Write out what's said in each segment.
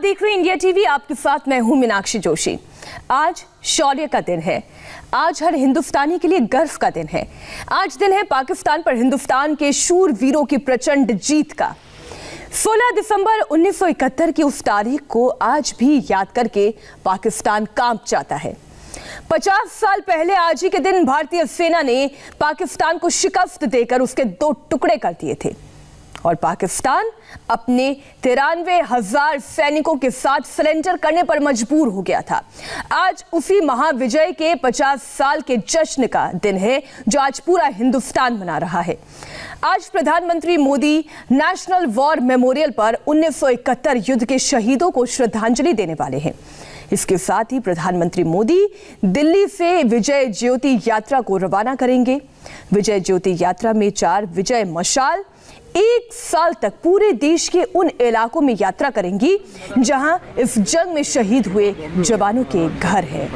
देख रहे हैं इंडिया टीवी। आपके साथ मैं हूं मीनाक्षी जोशी। आज शौर्य का दिन है। आज हर हिंदुस्तानी के लिए गर्व का दिन है। आज दिन है पाकिस्तान पर हिंदुस्तान के शूर वीरों की प्रचंड जीत का। 16 दिसंबर 1971 की उस तारीख को आज भी याद करके पाकिस्तान कांप जाता है। 50 साल पहले आज ही के दिन भारतीय सेना ने पाकिस्तान को शिकस्त देकर उसके 2 टुकड़े कर दिए थे और पाकिस्तान अपने 93,000 सैनिकों के साथ सरेंडर करने पर मजबूर हो गया था। आज उसी महाविजय के 50 साल के जश्न का दिन है जो आज पूरा हिंदुस्तान मना रहा है। आज प्रधानमंत्री मोदी नेशनल वॉर मेमोरियल पर 1971 युद्ध के शहीदों को श्रद्धांजलि देने वाले हैं। इसके साथ ही प्रधानमंत्री मोदी दिल्ली से विजय ज्योति यात्रा को रवाना करेंगे। विजय ज्योति यात्रा में 4 विजय मशाल 1 साल तक पूरे देश के उन इलाकों में यात्रा करेंगी जहां इस जंग में शहीद हुए जवानों के घर हैं।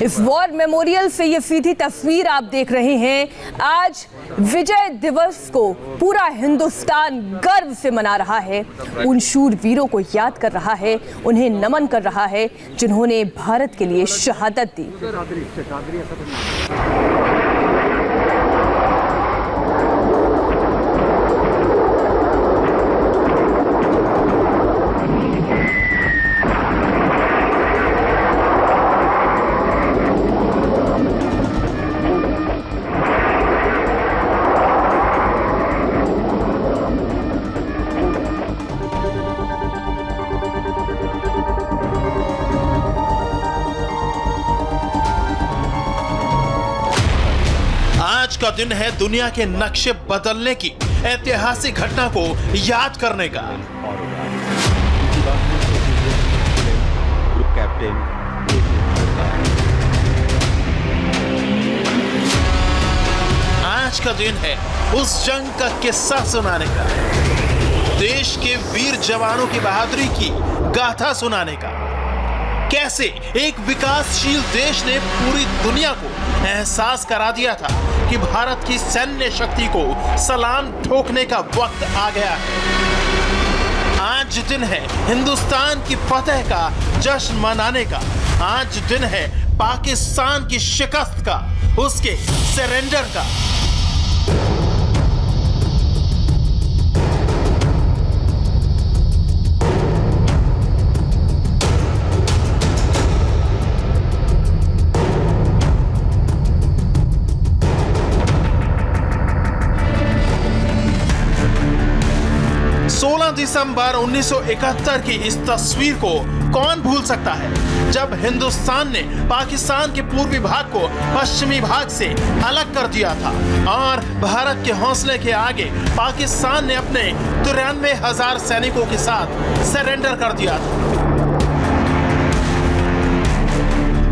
इस वॉर मेमोरियल से ये सीधी तस्वीर आप देख रहे हैं। आज विजय दिवस को पूरा हिंदुस्तान गर्व से मना रहा है। उन शूर वीरों को याद कर रहा है, उन्हें नमन कर रहा है जिन्होंने भारत के लिए शहादत दी। आज का दिन है दुनिया के नक्शे बदलने की ऐतिहासिक घटना को याद करने का। आज का दिन है उस जंग का किस्सा सुनाने का, देश के वीर जवानों की बहादुरी की गाथा सुनाने का। कैसे एक विकासशील देश ने पूरी दुनिया को एहसास करा दिया था कि भारत की सैन्य शक्ति को सलाम ठोकने का वक्त आ गया है। आज दिन है हिंदुस्तान की फतह का जश्न मनाने का। आज दिन है पाकिस्तान की शिकस्त का, उसके सरेंडर का। 16 दिसंबर 1971 की इस तस्वीर को कौन भूल सकता है, जब हिंदुस्तान ने पाकिस्तान के पूर्वी भाग को पश्चिमी भाग से अलग कर दिया था और भारत के हौसले के आगे पाकिस्तान ने अपने 93,000 सैनिकों के साथ सरेंडर कर दिया था।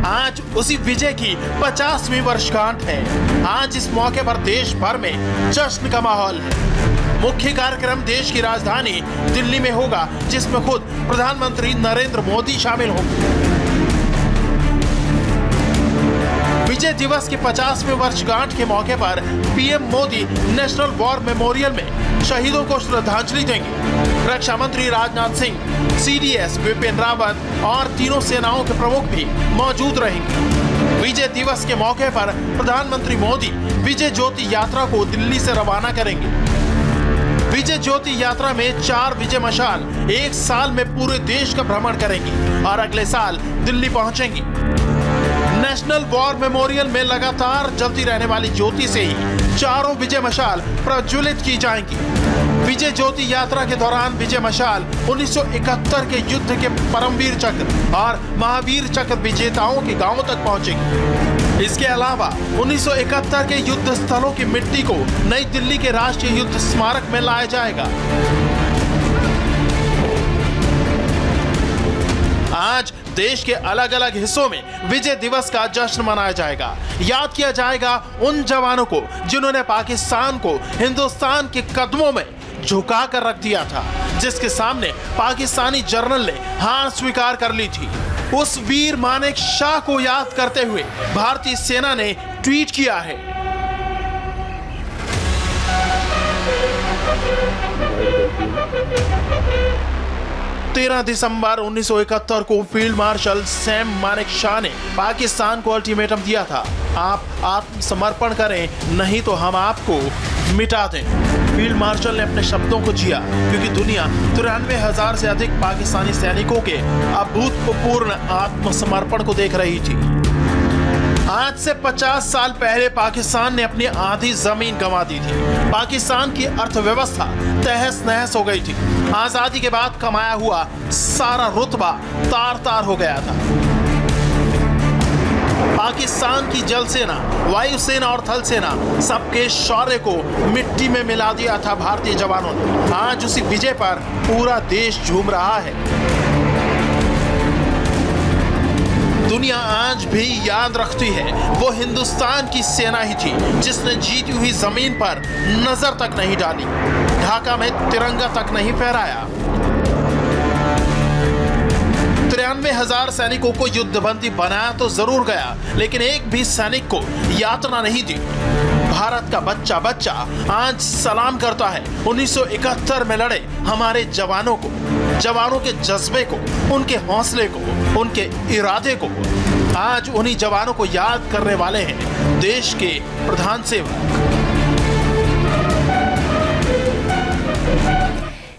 आज उसी विजय की 50वीं वर्षगांठ है। आज इस मौके पर देश भर में जश्न का माहौल है। मुख्य कार्यक्रम देश की राजधानी दिल्ली में होगा, जिसमें खुद प्रधानमंत्री नरेंद्र मोदी शामिल होंगे। विजय दिवस की 50वें वर्षगांठ के मौके पर PM Modi national war memorial में शहीदों को श्रद्धांजलि देंगे। रक्षा मंत्री राजनाथ सिंह, सीडीएस विपिन रावत और तीनों सेनाओं के प्रमुख भी मौजूद रहेंगे। विजय दिवस के मौके पर प्रधानमंत्री मोदी विजय ज्योति यात्रा को दिल्ली से रवाना करेंगे। विजय ज्योति यात्रा में 4 विजय मशाल 1 साल में पूरे देश का भ्रमण करेंगी और अगले साल दिल्ली पहुंचेंगी। नेशनल वॉर मेमोरियल में लगातार जलती रहने वाली ज्योति से ही 4 विजय मशाल प्रज्वलित की जाएंगी। विजय ज्योति यात्रा के दौरान विजय मशाल 1971 के युद्ध के परमवीर चक्र और महावीर चक्र विजेताओं के गांवों तक पहुंचेगी। इसके अलावा 1971 के युद्ध स्थलों की मिट्टी को नई दिल्ली के राष्ट्रीय युद्ध स्मारक में लाया जाएगा। आज देश के अलग अलग हिस्सों में विजय दिवस का जश्न मनाया जाएगा। याद किया जाएगा उन जवानों को जिन्होंने पाकिस्तान को हिंदुस्तान के कदमों में झुका कर रख दिया था, जिसके सामने पाकिस्तानी जनरल ने हार स्वीकार कर ली थी। उस वीर मानेक शाह को याद करते हुए भारतीय सेना ने ट्वीट किया है। 13 दिसंबर 1971 को फील्ड मार्शल सैम मानेकशॉ ने पाकिस्तान को अल्टीमेटम दिया था, आप आत्मसमर्पण करें नहीं तो हम आपको मिटा दें। फील्ड मार्शल ने अपने शब्दों को जिया क्योंकि दुनिया 93,000 से अधिक पाकिस्तानी सैनिकों के अभूतपूर्व आत्मसमर्पण को देख रही थी। आज से 50 साल पहले पाकिस्तान ने अपनी आधी जमीन गंवा दी थी। पाकिस्तान की अर्थव्यवस्था तहस नहस हो गई थी। आजादी के बाद कमाया हुआ सारा रुतबा तार तार हो गया था। पाकिस्तान की जल सेना, वायुसेना और थल सेना सबके शौर्य को मिट्टी में मिला दिया था भारतीय जवानों ने। आज उसी विजय पर पूरा देश झूम रहा है। दुनिया आज भी याद रखती है वो हिंदुस्तान की सेना ही थी जिसने जीती हुई जमीन पर नजर तक नहीं डाली, ढाका में तिरंगा तक नहीं फहराया। 93,000 सैनिकों को युद्धबंदी बनाया तो जरूर गया, लेकिन एक भी सैनिक को यातना नहीं दी। भारत का बच्चा बच्चा आज सलाम करता है 1971 में लड़े हमारे जवानों को, जवानों के जज्बे को, उनके हौसले को, उनके इरादे को। आज उन्हीं जवानों को याद करने वाले हैं देश के प्रधान सेवक।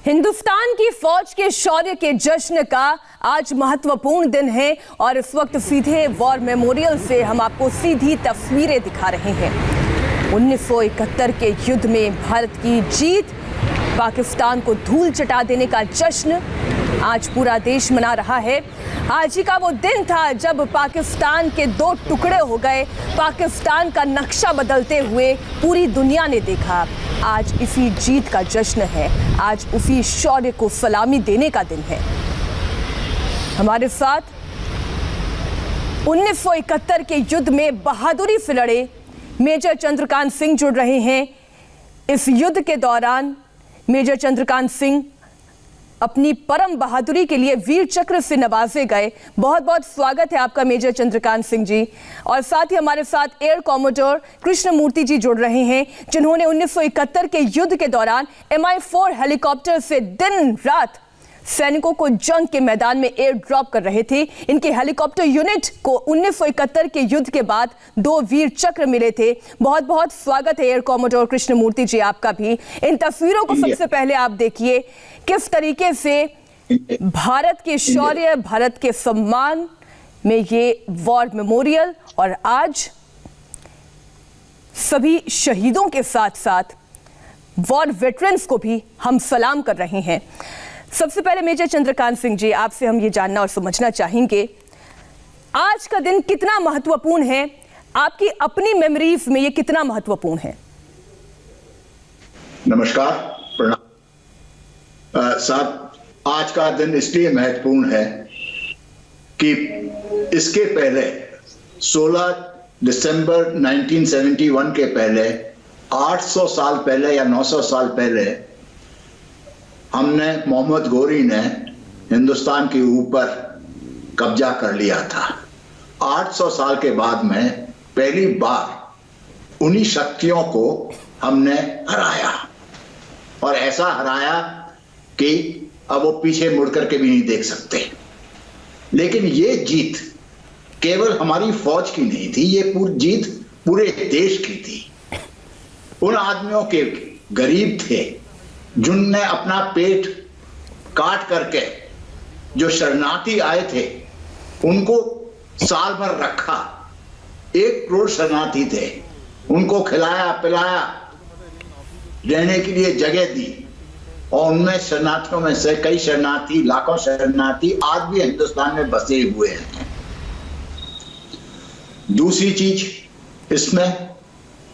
हिंदुस्तान की फौज के शौर्य के जश्न का आज महत्वपूर्ण दिन है और इस वक्त सीधे वॉर मेमोरियल से हम आपको सीधी तस्वीरें दिखा रहे हैं। 1971 के युद्ध में भारत की जीत, पाकिस्तान को धूल चटा देने का जश्न आज पूरा देश मना रहा है। आज ही का वो दिन था जब पाकिस्तान के 2 टुकड़े हो गए, पाकिस्तान का नक्शा बदलते हुए पूरी दुनिया ने देखा। आज इसी जीत का जश्न है, आज उसी शौर्य को सलामी देने का दिन है। हमारे साथ 1971 के युद्ध में बहादुरी से लड़े मेजर चंद्रकांत सिंह जुड़ रहे हैं। इस युद्ध के दौरान मेजर चंद्रकांत सिंह अपनी परम बहादुरी के लिए वीर चक्र से नवाजे गए। बहुत बहुत स्वागत है आपका मेजर चंद्रकांत सिंह जी। और साथ ही हमारे साथ एयर कॉमोडोर कृष्णमूर्ति जी जुड़ रहे हैं, जिन्होंने 1971 के युद्ध के दौरान MI4 हेलीकॉप्टर से दिन रात सैनिकों को जंग के मैदान में एयर ड्रॉप कर रहे थे। इनके हेलीकॉप्टर यूनिट को 1971 के युद्ध के बाद 2 वीर चक्र मिले थे। बहुत बहुत स्वागत है एयर कॉमोडोर कृष्णमूर्ति जी आपका भी। इन तस्वीरों को सबसे पहले आप देखिए, किस तरीके से भारत के शौर्य, भारत के सम्मान में ये वॉर मेमोरियल और आज सभी शहीदों के साथ साथ वॉर वेटरन्स को भी हम सलाम कर रहे हैं। सबसे पहले मेजर चंद्रकांत सिंह जी, आपसे हम ये जानना और समझना चाहेंगे आज का दिन कितना महत्वपूर्ण है, आपकी अपनी मेमोरीज में ये कितना महत्वपूर्ण है? नमस्कार, प्रणाम। साहब, आज का दिन इसलिए महत्वपूर्ण है कि इसके पहले 16 दिसंबर 1971 के पहले 800 साल पहले या 900 साल पहले हमने, मोहम्मद गोरी ने हिंदुस्तान के ऊपर कब्जा कर लिया था। 800 साल के बाद में पहली बार उन्हीं शक्तियों को हमने हराया और ऐसा हराया कि अब वो पीछे मुड़ करके भी नहीं देख सकते। लेकिन ये जीत केवल हमारी फौज की नहीं थी, ये पूरी जीत पूरे देश की थी। उन आदमियों के गरीब थे जिनने अपना पेट काट करके जो शरणार्थी आए थे उनको साल भर रखा। 1 करोड़ शरणार्थी थे, उनको खिलाया पिलाया, रहने के लिए जगह दी और उनमें शरणार्थियों में से कई शरणार्थी, लाखों शरणार्थी आज भी हिंदुस्तान में बसे हुए हैं। दूसरी चीज इसमें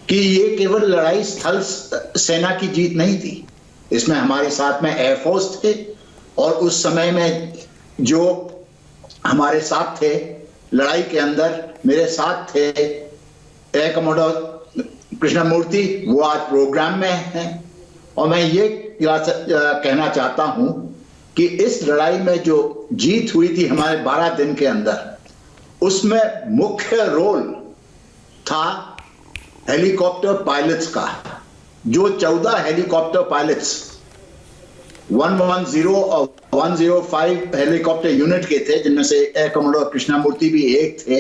कि ये केवल लड़ाई स्थल सेना की जीत नहीं थी, इसमें हमारे साथ में एयरफोर्स थे और उस समय में जो हमारे साथ थे लड़ाई के अंदर, मेरे साथ थे एयर कमांडर कृष्णमूर्ति, वो आज प्रोग्राम में हैं। और मैं ये कहना चाहता हूं कि इस लड़ाई में जो जीत हुई थी हमारे 12 दिन के अंदर, उसमें मुख्य रोल था हेलीकॉप्टर पायलट्स का। जो 14 हेलीकॉप्टर पायलट्स 110 और 105 हेलीकॉप्टर यूनिट के थे, जिनमें से एयर कमांडर कृष्णामूर्ति भी एक थे,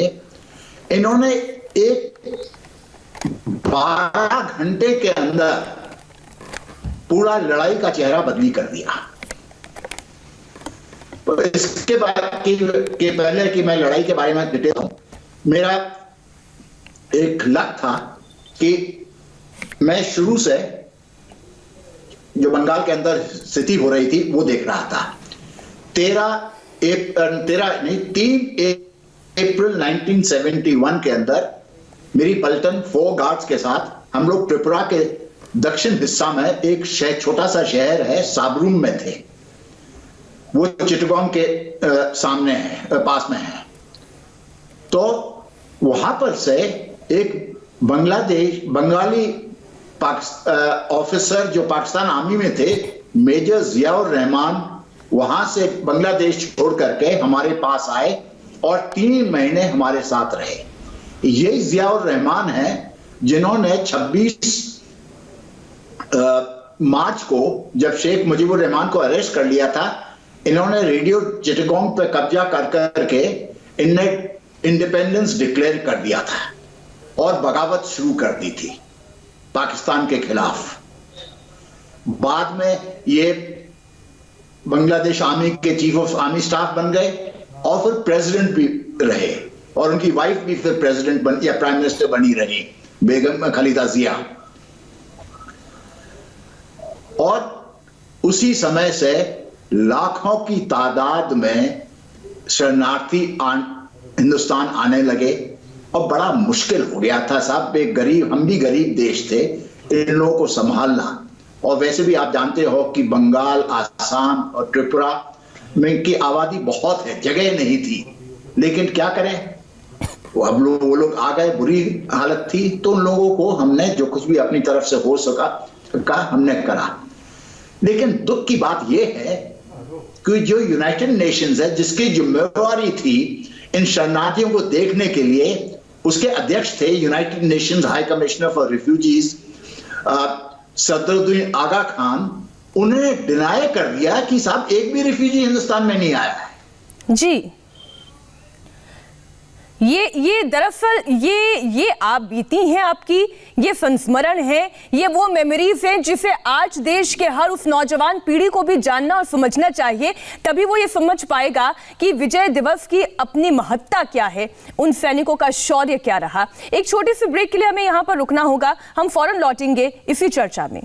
इन्होंने एक 12 घंटे के अंदर पूरा लड़ाई का चेहरा बदली कर दिया। इसके बाद के पहले कि मैं लड़ाई के बारे में डिटेल हूं, मेरा एक लक्ष्य था कि मैं शुरू से जो बंगाल के अंदर स्थिति हो रही थी वो देख रहा था। 3 अप्रैल 1971 के अंदर मेरी पलटन 4 गार्ड्स के साथ हम लोग त्रिपुरा के दक्षिण हिस्सा में एक छोटा सा शहर है साबरूम में थे। वो चिटगांव के सामने है, पास में है। तो वहां पर से एक बंगाली ऑफिसर जो पाकिस्तान आर्मी में थे, मेजर जियाउर रहमान, वहां से बांग्लादेश छोड़ करके हमारे पास आए और 3 महीने हमारे साथ रहे। ये जियाउर रहमान है जिन्होंने 26 मार्च को जब शेख मुजीबुर रहमान को अरेस्ट कर लिया था, इन्होंने रेडियो चिटगांव पे कब्जा कर करके इनने इंडिपेंडेंस डिक्लेयर कर दिया था और बगावत शुरू कर दी थी पाकिस्तान के खिलाफ। बाद में ये बांग्लादेश आर्मी के चीफ ऑफ आर्मी स्टाफ बन गए और फिर प्रेसिडेंट भी रहे और उनकी वाइफ भी फिर प्रेसिडेंट या प्राइम मिनिस्टर बनी रही, बेगम खालिदा जिया। और उसी समय से लाखों की तादाद में शरणार्थी हिंदुस्तान आने लगे और बड़ा मुश्किल हो गया था साहब। हम भी गरीब देश थे, इन लोगों को संभालना। और वैसे भी आप जानते हो कि बंगाल, आसाम और त्रिपुरा में की आबादी बहुत है, जगह नहीं थी, लेकिन क्या करें, वो लोग आ गए, बुरी हालत थी। तो उन लोगों को हमने जो कुछ भी अपनी तरफ से हो सका हमने करा। लेकिन दुख की बात यह है कि जो यूनाइटेड नेशंस है, जिसकी जिम्मेवारी थी इन शरणार्थियों को देखने के लिए, उसके अध्यक्ष थे United Nations High Commissioner for Refugees Sadruddin Aga Khan. उन्होंने डिनाई कर दिया कि साहब एक भी रिफ्यूजी हिंदुस्तान में नहीं आया है। जी, ये दरअसल ये आप बीती हैं आपकी, ये संस्मरण है, ये वो मेमोरीज हैं जिसे आज देश के हर उस नौजवान पीढ़ी को भी जानना और समझना चाहिए। तभी वो ये समझ पाएगा कि विजय दिवस की अपनी महत्ता क्या है, उन सैनिकों का शौर्य क्या रहा। एक छोटी सी ब्रेक के लिए हमें यहां पर रुकना होगा, हम फौरन लौटेंगे इसी चर्चा में।